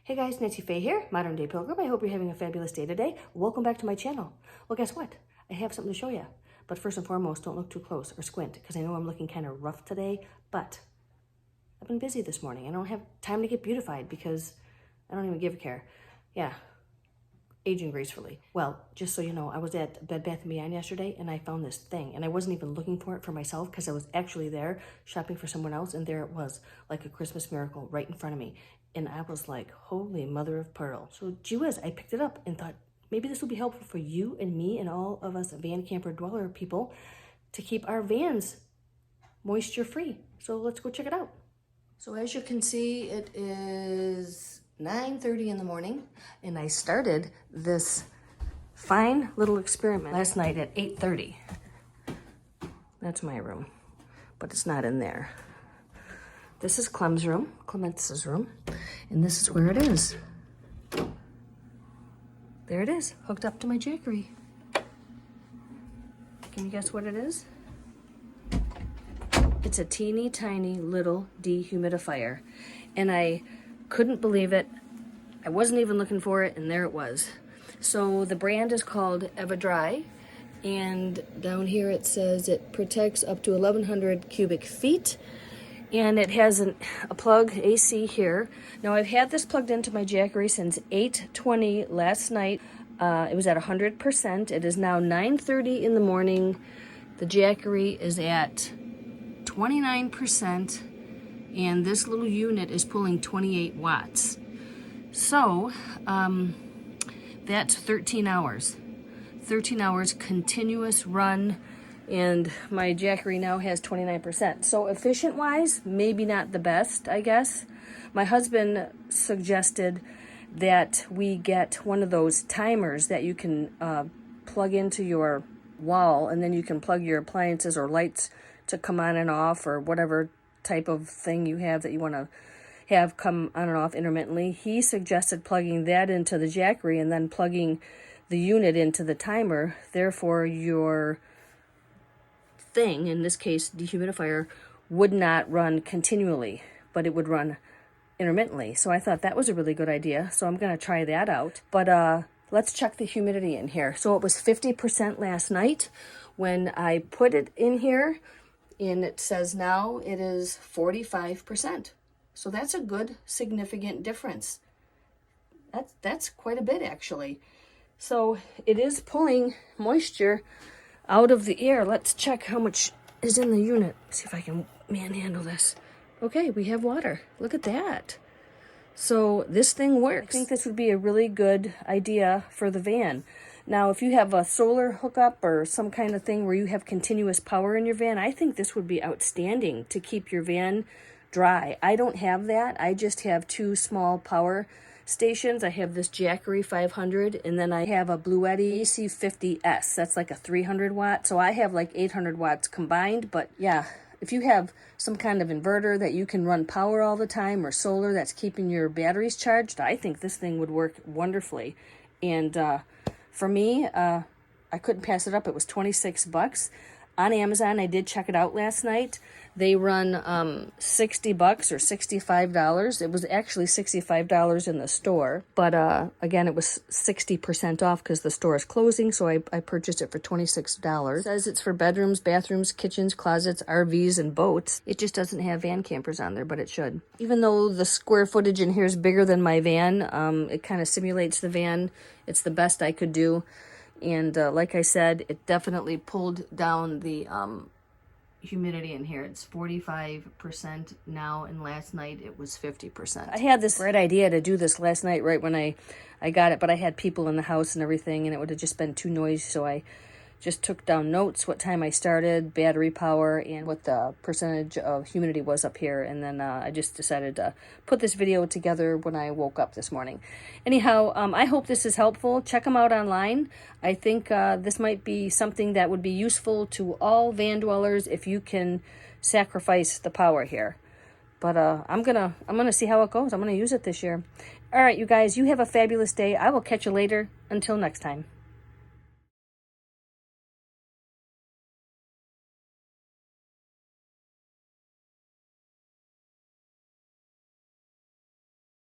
Hey guys, Nancy Faye here, Modern Day Pilgrim. I hope you're having a fabulous day today. Welcome back to my channel. Well, guess what? I have something to show you. But first and foremost, don't look too close or squint, because I know I'm looking kind of rough today, but I've been busy this morning. I don't have time to get beautified because I don't even give a care. Yeah, aging gracefully. Well, just so you know, I was at Bed Bath & Beyond yesterday and I found this thing, and I wasn't even looking for it for myself because I was actually there shopping for someone else, and there it was, like a Christmas miracle right in front of me. And I was like, holy mother of pearl. So gee whiz, I picked it up and thought, maybe this will be helpful for you and me and all of us van camper dweller people to keep our vans moisture free. So let's go check it out. So as you can see, it is 9:30 in the morning, and I started this fine little experiment last night at 8:30. That's my room, but it's not in there. This is Clem's room, Clemence's room, and this is where it is. There it is, hooked up to my jackery. Can you guess what it is? It's a teeny tiny little dehumidifier, and I couldn't believe it. I wasn't even looking for it, and there it was. So the brand is called EverDry, and down here it says it protects up to 1,100 cubic feet, and it has a plug AC here. Now I've had this plugged into my jackery since 8:20 last night. It was at 100%. It is now 9:30 in the morning. The jackery is at 29%, and this little unit is pulling 28 watts. So that's 13 hours. 13 hours continuous run, and my jackery now has 29%. So efficient wise, maybe not the best, I guess. My husband suggested that we get one of those timers that you can plug into your wall, and then you can plug your appliances or lights to come on and off, or whatever type of thing you have that you want to have come on and off intermittently. He suggested plugging that into the jackery and then plugging the unit into the timer. Therefore, your thing, in this case dehumidifier, would not run continually, but it would run intermittently. So I thought that was a really good idea, so I'm going to try that out. But let's check the humidity in here. So it was 50% last night when I put it in here, and it says now it is 45%. So that's a good significant difference. That's quite a bit, actually. So it is pulling moisture out of the air. Let's check how much is in the unit. See if I can manhandle this. Okay, we have water. Look at that. So this thing works. I think this would be a really good idea for the van. Now, if you have a solar hookup or some kind of thing where you have continuous power in your van, I think this would be outstanding to keep your van dry. I don't have that. I just have two small power stations. I have this Jackery 500, and then I have a Bluetti AC50S. That's like a 300 watt. So I have like 800 watts combined. But yeah, if you have some kind of inverter that you can run power all the time, or solar that's keeping your batteries charged, I think this thing would work wonderfully. And for me, I couldn't pass it up. It was 26 bucks. On Amazon, I did check it out last night. They run 60 bucks or $65. It was actually $65 in the store. But again, it was 60% off because the store is closing. So I purchased it for $26. It says it's for bedrooms, bathrooms, kitchens, closets, RVs, and boats. It just doesn't have van campers on there, but it should. Even though the square footage in here is bigger than my van, it kind of simulates the van. It's the best I could do. And like I said, it definitely pulled down the humidity in here. It's 45% now, and last night it was 50%. I had this bright idea to do this last night right when I got it, but I had people in the house and everything, and it would have just been too noisy, so I just took down notes, what time I started, battery power, and what the percentage of humidity was up here, and then I just decided to put this video together when I woke up this morning. Anyhow, I hope this is helpful. Check them out online. I think this might be something that would be useful to all van dwellers if you can sacrifice the power here. But I'm gonna see how it goes. I'm gonna use it this year. All right, you guys, you have a fabulous day. I will catch you later. Until next time.